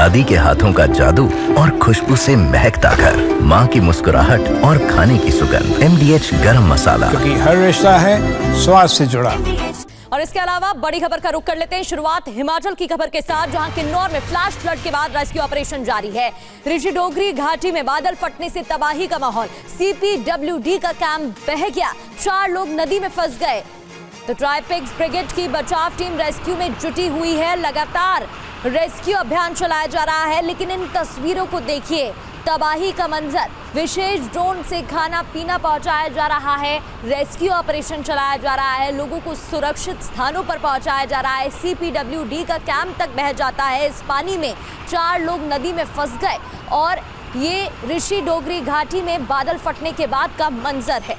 दादी के हाथों का जादू और खुशबू से महकता घर, माँ की मुस्कुराहट और खाने की सुगंध। MDH गरम मसाला, क्योंकि हर रिश्ता है स्वाद से जुड़ा। और इसके अलावा बड़ी खबर का रुख कर लेते हैं। शुरुआत हिमाचल की खबर के साथ, जहां किन्नौर में फ्लैश फ्लड के बाद रेस्क्यू ऑपरेशन जारी है। ऋषि डोगरी घाटी में बादल फटने से तबाही का माहौल। CPWD का कैंप बह गया, 4 लोग नदी में फंस गए। तो ट्राइपेक्स ब्रिगेड की बचाव टीम रेस्क्यू में जुटी हुई है। लगातार रेस्क्यू अभियान चलाया जा रहा है, लेकिन इन तस्वीरों को देखिए, तबाही का मंजर। विशेष ड्रोन से खाना पीना पहुंचाया जा रहा है, रेस्क्यू ऑपरेशन चलाया जा रहा है, लोगों को सुरक्षित स्थानों पर पहुंचाया जा रहा है। CPWD का कैंप तक बह जाता है इस पानी में। 4 लोग नदी में फंस गए और ये ऋषि डोगरी घाटी में बादल फटने के बाद का मंजर है।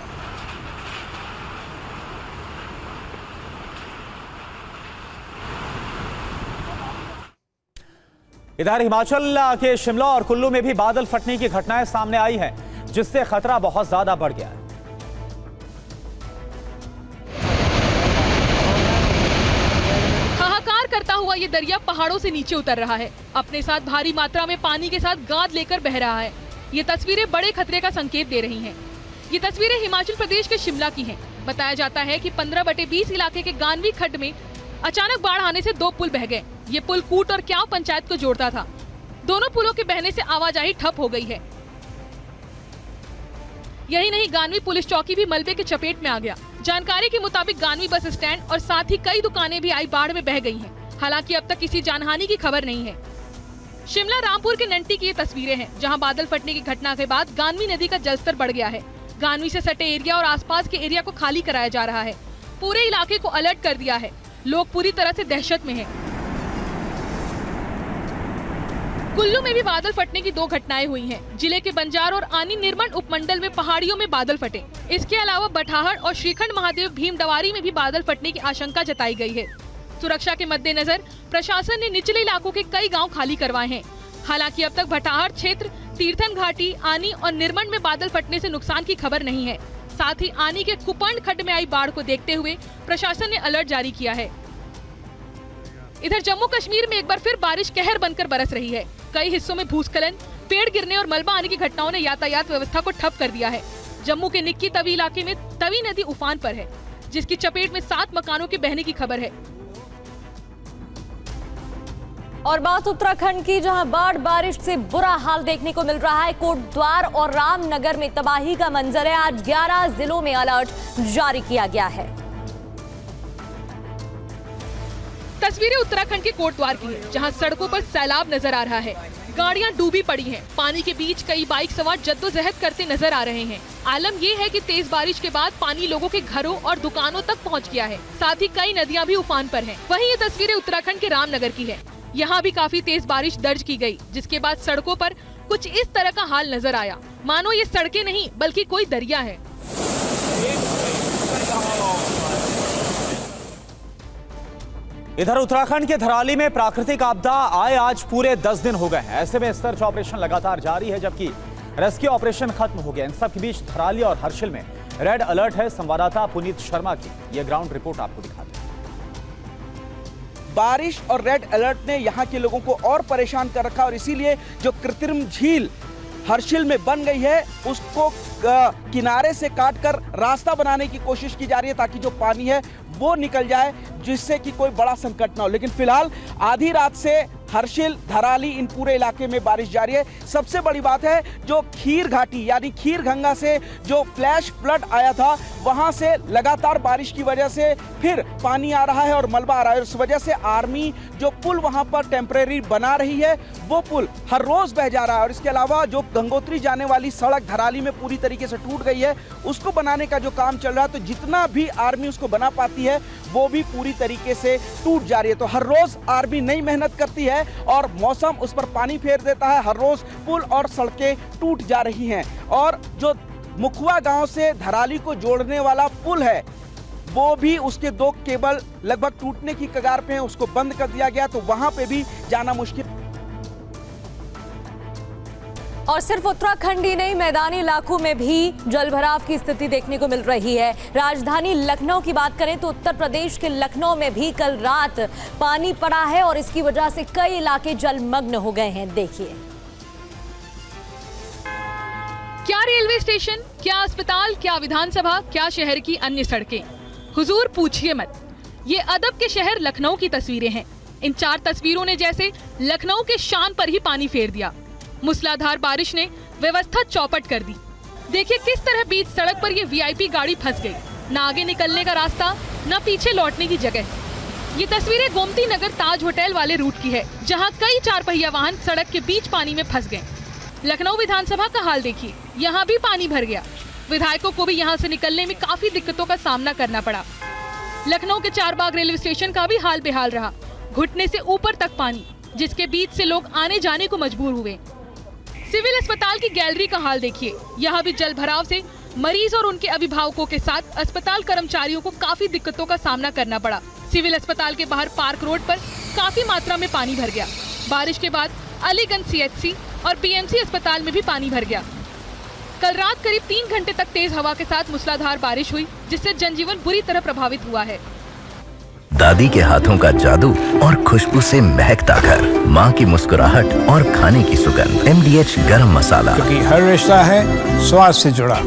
इधर हिमाचल के शिमला और कुल्लू में भी बादल फटने की घटनाएं सामने आई हैं, जिससे खतरा बहुत ज्यादा बढ़ गया है। हाहाकार करता हुआ ये दरिया पहाड़ों से नीचे उतर रहा है, अपने साथ भारी मात्रा में पानी के साथ गाद लेकर बह रहा है। ये तस्वीरें बड़े खतरे का संकेत दे रही हैं। ये तस्वीरें हिमाचल प्रदेश के शिमला की हैं। बताया जाता है कि 15/20 इलाके के गानवी खड्ड में अचानक बाढ़ आने से 2 पुल बह गए। ये पुल कूट और क्याव पंचायत को जोड़ता था। दोनों पुलों के बहने से आवाजाही ठप हो गई है। यही नहीं, गानवी पुलिस चौकी भी मलबे के चपेट में आ गया। जानकारी के मुताबिक गानवी बस स्टैंड और साथ ही कई दुकानें भी आई बाढ़ में बह गई हैं। हालांकि अब तक किसी जानहानि की खबर नहीं है। शिमला रामपुर के नंटी की ये तस्वीरें हैं, जहां बादल फटने की घटना के बाद गानवी नदी का जलस्तर बढ़ गया है। गानवी से सटे एरिया और आसपास के एरिया को खाली कराया जा रहा है। पूरे इलाके को अलर्ट कर दिया है। लोग पूरी तरह से दहशत में हैं। कुल्लू में भी बादल फटने की 2 घटनाएं हुई हैं। जिले के बंजार और आनी निर्मल उपमंडल में पहाड़ियों में बादल फटे। इसके अलावा बठाहड़ और श्रीखंड महादेव भीमडवारी में भी बादल फटने की आशंका जताई गई है। सुरक्षा के मद्देनजर प्रशासन ने निचले इलाकों के कई गांव खाली करवाए हैं। हालांकि अब तक बठाहड़ क्षेत्र, तीर्थन घाटी, आनी और निर्मल में बादल फटने से नुकसान की खबर नहीं है। साथ ही आनी के कुपंड खड्ड में आई बाढ़ को देखते हुए प्रशासन ने अलर्ट जारी किया है। इधर जम्मू कश्मीर में एक बार फिर बारिश कहर बनकर बरस रही है। कई हिस्सों में भूस्खलन, पेड़ गिरने और मलबा आने की घटनाओं ने यातायात व्यवस्था को ठप कर दिया है। जम्मू के निक्की तवी इलाके में तवी नदी उफान पर है, जिसकी चपेट में 7 मकानों के बहने की खबर है। और बात उत्तराखंड की, जहां बाढ़ बारिश से बुरा हाल देखने को मिल रहा है। कोटद्वार और रामनगर में तबाही का मंजर है। आज 11 जिलों में अलर्ट जारी किया गया है। तस्वीरें उत्तराखंड के कोटद्वार की हैं, जहां सड़कों पर सैलाब नजर आ रहा है। गाड़ियां डूबी पड़ी हैं। पानी के बीच कई बाइक सवार जद्दोजहद करते नजर आ रहे हैं। आलम ये है कि तेज बारिश के बाद पानी लोगों के घरों और दुकानों तक पहुंच गया है। साथ ही कई नदियां भी उफान पर हैं। वहीं ये तस्वीरें उत्तराखंड के रामनगर की है। यहाँ भी काफी तेज बारिश दर्ज की गई, जिसके बाद सड़कों पर कुछ इस तरह का हाल नजर आया, मानो ये सड़कें नहीं बल्कि कोई दरिया है। इधर उत्तराखंड के धराली में प्राकृतिक आपदा आए आज पूरे 10 दिन हो गए हैं। ऐसे में सर्च ऑपरेशन लगातार जारी है, जबकि रेस्क्यू ऑपरेशन खत्म हो गया। इन सब के बीच धराली और हर्षिल में रेड अलर्ट है। संवाददाता पुनीत शर्मा की ये ग्राउंड रिपोर्ट आपको दिखाते हैं। बारिश और रेड अलर्ट ने यहाँ के लोगों को और परेशान कर रखा और इसीलिए जो कृत्रिम झील हर्षिल में बन गई है उसको किनारे से काटकर रास्ता बनाने की कोशिश की जा रही है, ताकि जो पानी है वो निकल जाए, जिससे कि कोई बड़ा संकट ना हो। लेकिन फिलहाल आधी रात से हर्षिल, धराली, इन पूरे इलाके में बारिश जारी है। सबसे बड़ी बात है, जो खीर घाटी यानी खीर गंगा से जो फ्लैश फ्लड आया था, वहां से लगातार बारिश की वजह से फिर पानी आ रहा है और मलबा आ रहा है। इस वजह से आर्मी जो पुल वहां पर टेम्परेरी बना रही है, वो पुल हर रोज बह जा रहा है। और इसके अलावा जो गंगोत्री जाने वाली सड़क धराली में पूरी तरीके से टूट गई है, उसको बनाने का जो काम चल रहा है, तो जितना भी आर्मी उसको बना पाती है वो भी पूरी तरीके से टूट जा रही है। तो हर रोज आर्मी नई मेहनत करती है और मौसम उस पर पानी फेर देता है। हर रोज पुल और सड़कें टूट जा रही हैं। और जो मुखवा गांव से धराली को जोड़ने वाला पुल है, वो भी उसके 2 केबल लगभग टूटने की कगार पे हैं, उसको बंद कर दिया गया। तो वहां पे भी जाना मुश्किल। और सिर्फ उत्तराखंड ही नहीं, मैदानी इलाकों में भी जलभराव की स्थिति देखने को मिल रही है। राजधानी लखनऊ की बात करें तो उत्तर प्रदेश के लखनऊ में भी कल रात पानी पड़ा है और इसकी वजह से कई इलाके जलमग्न हो गए हैं। देखिए, क्या रेलवे स्टेशन, क्या अस्पताल, क्या विधानसभा, क्या शहर की अन्य सड़कें, हुजूर पूछिए मत। ये अदब के शहर लखनऊ की तस्वीरें हैं। इन 4 तस्वीरों ने जैसे लखनऊ के शान पर ही पानी फेर दिया। मूसलाधार बारिश ने व्यवस्था चौपट कर दी। देखिए किस तरह बीच सड़क पर ये वीआईपी गाड़ी फंस गई। न आगे निकलने का रास्ता, न पीछे लौटने की जगह। ये तस्वीरें गोमती नगर ताज होटल वाले रूट की है, जहां कई 4 पहिया वाहन सड़क के बीच पानी में फंस गए। लखनऊ विधानसभा का हाल देखिए, यहाँ भी पानी भर गया। विधायकों को भी यहाँ से निकलने में काफी दिक्कतों का सामना करना पड़ा। लखनऊ के चारबाग रेलवे स्टेशन का भी हाल बेहाल रहा। घुटने से ऊपर तक पानी, जिसके बीच से लोग आने जाने को मजबूर हुए। सिविल अस्पताल की गैलरी का हाल देखिए, यहाँ भी जल भराव से मरीज और उनके अभिभावकों के साथ अस्पताल कर्मचारियों को काफी दिक्कतों का सामना करना पड़ा। सिविल अस्पताल के बाहर पार्क रोड पर काफी मात्रा में पानी भर गया। बारिश के बाद अलीगंज सीएचसी और पीएमसी अस्पताल में भी पानी भर गया। कल रात करीब 3 घंटे तक तेज हवा के साथ मूसलाधार बारिश हुई, जिससे जनजीवन बुरी तरह प्रभावित हुआ है। दादी के हाथों का जादू और खुशबू से महकता घर, माँ की मुस्कुराहट और खाने की सुगंध। MDH गरम मसाला, क्योंकि हर रिश्ता है स्वाद से जुड़ा।